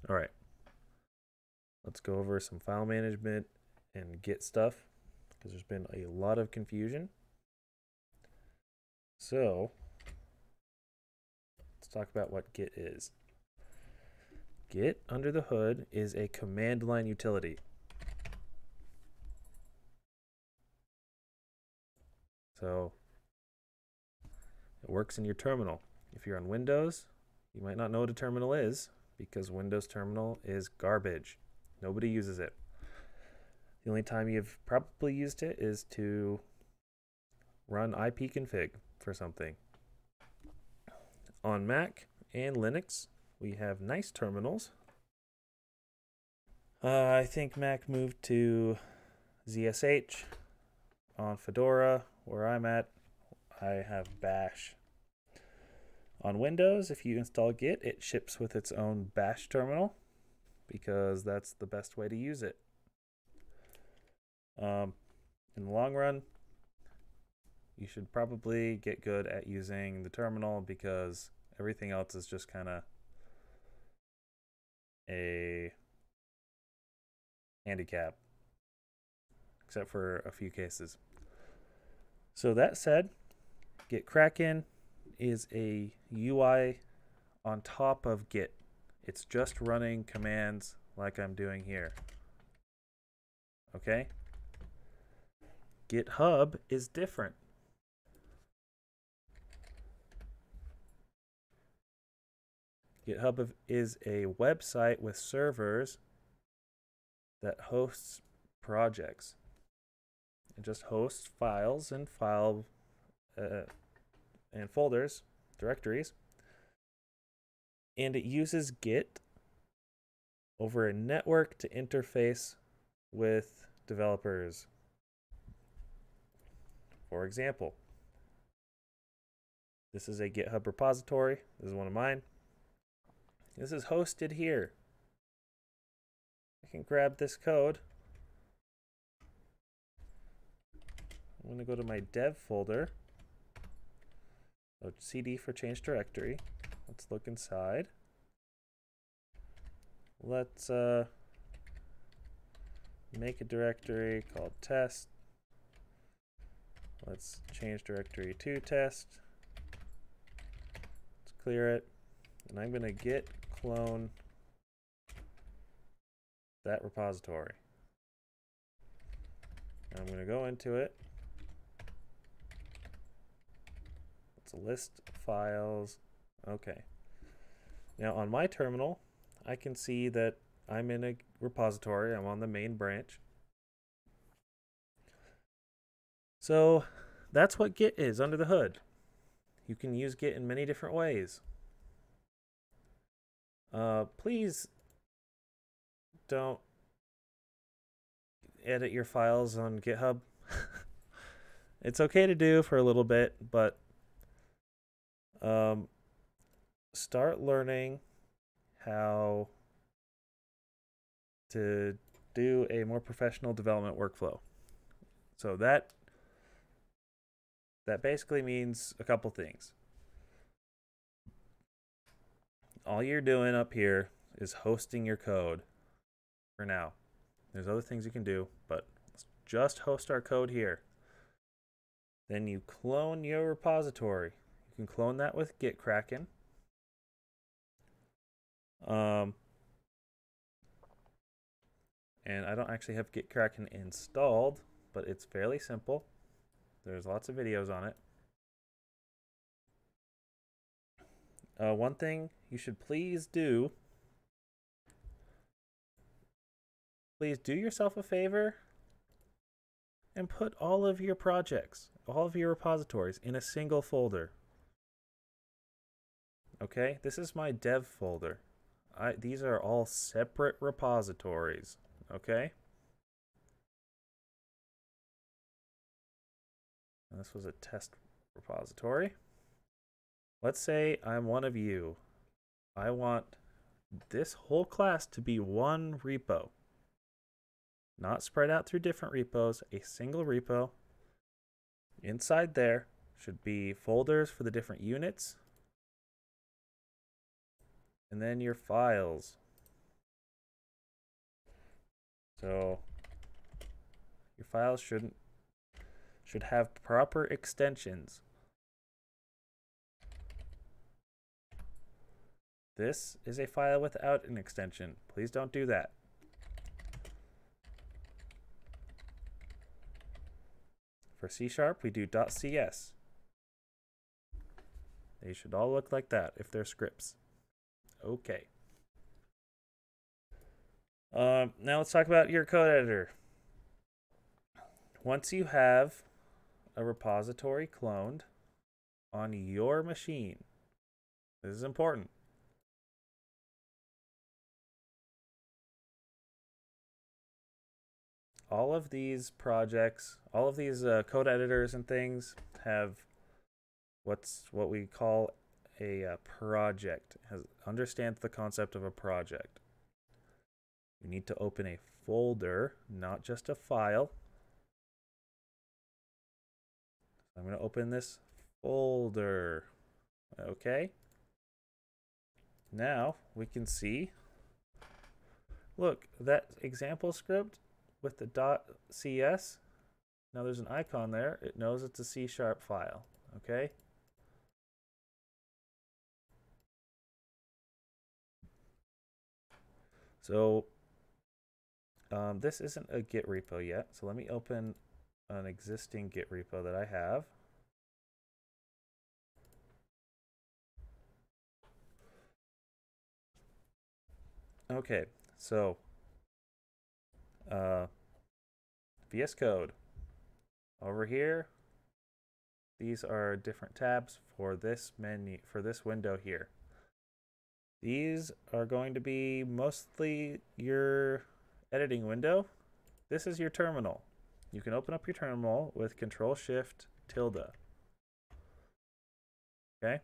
All right, let's go over some file management and Git stuff because there's been a lot of confusion. So let's talk about what Git is. Git under the hood is a command line utility. So it works in your terminal. If you're on Windows, you might not know what a terminal is because Windows terminal is garbage. Nobody uses it. The only time you've probably used it is to run ipconfig for something. On Mac and Linux, we have nice terminals. I think Mac moved to ZSH. On Fedora, where I'm at, I have Bash. On Windows, if you install Git, it ships with its own Bash terminal because that's the best way to use it. In the long run, you should probably get good at using the terminal because everything else is just kind of a handicap, except for a few cases. So that said, Git Kraken is a UI on top of Git. It's just running commands like I'm doing here. Okay? GitHub is different. GitHub is a website with servers that hosts projects. It just hosts files and and folders, directories, and it uses Git over a network to interface with developers. For example, this is a GitHub repository. This is one of mine. This is hosted here. I can grab this code. I'm going to go to my dev folder. CD for change directory. Let's look inside. Let's make a directory called test. Let's change directory to test. Let's clear it. And I'm going to git clone that repository. I'm going to go into it. Let's list files. Okay. Now on my terminal, I can see that I'm in a repository. I'm on the main branch. So that's what Git is under the hood. You can use Git in many different ways. Please don't edit your files on GitHub. It's okay to do for a little bit, but start learning how to do a more professional development workflow. So that basically means a couple things. All you're doing up here is hosting your code for now. There's other things you can do, but let's just host our code here. Then you clone your repository. You can clone that with Git Kraken. And I don't actually have Git Kraken installed, but it's fairly simple. There's lots of videos on it. One thing you should please do yourself a favor and put all of your projects, all of your repositories in a single folder. Okay, this is my dev folder. These are all separate repositories. Okay. And this was a test repository. Let's say I'm one of you. I want this whole class to be one repo, not spread out through different repos, a single repo. Inside there should be folders for the different units, and then your files. So your files should have proper extensions. This is a file without an extension. Please don't do that. For C#, we do .cs. They should all look like that if they're scripts. Okay. Now let's talk about your code editor. Once you have a repository cloned on your machine, this is important. All of these projects, all of these code editors and things have what we call a project. Understands the concept of a project. You need to open a folder, not just a file. I'm going to open this folder. Okay. Now we can see, look, that example script with the .cs. Now there's an icon there. It knows it's a C# file. Okay. So this isn't a Git repo yet. So let me open an existing Git repo that I have. Okay, so VS Code. Over here, these are different tabs for this menu, for this window here. These are going to be mostly your editing window. This is your terminal. You can open up your terminal with Control-Shift-tilde. Okay?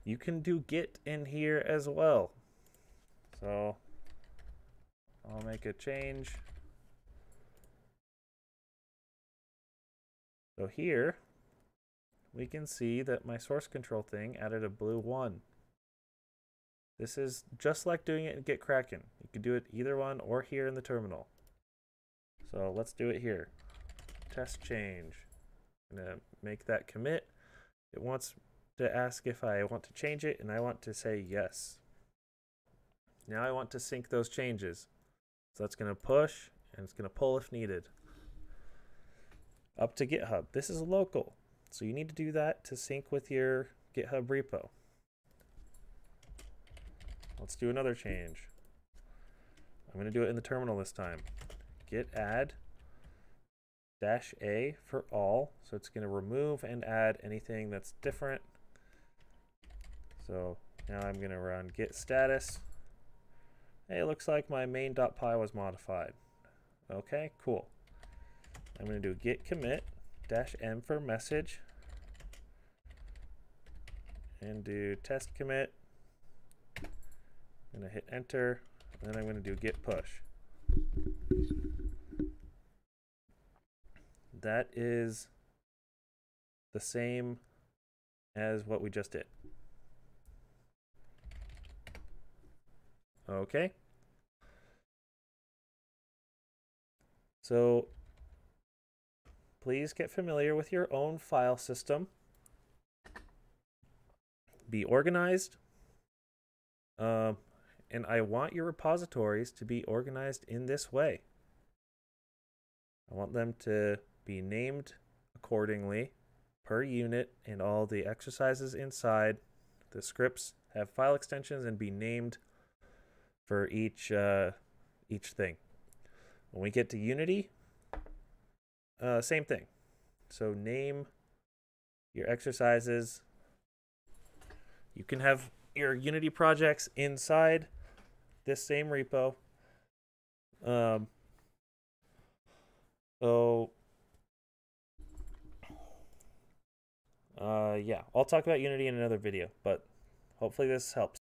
You can do Git in here as well. So I'll make a change. So here we can see that my source control thing added a blue 1. This is just like doing it in Git Kraken. You can do it either one or here in the terminal. So let's do it here. Test change. I'm going to make that commit. It wants to ask if I want to change it, and I want to say yes. Now I want to sync those changes. So that's going to push, and it's going to pull if needed. Up to GitHub. This is local, so you need to do that to sync with your GitHub repo. Let's do another change. I'm going to do it in the terminal this time. Git add -a for all, so it's going to remove and add anything that's different. So now I'm going to run git status. Hey, it looks like my main.py was modified. Okay, cool. I'm going to do git commit -m for message and do test commit. I'm going to hit enter, and then I'm going to do git push. That is the same as what we just did. Okay. So please get familiar with your own file system. Be organized. And I want your repositories to be organized in this way. I want them to be named accordingly per unit, and all the exercises inside the scripts have file extensions and be named for each thing. When we get to Unity, same thing. So name your exercises. You can have your Unity projects inside this same repo. Yeah, I'll talk about Unity in another video, but hopefully this helps.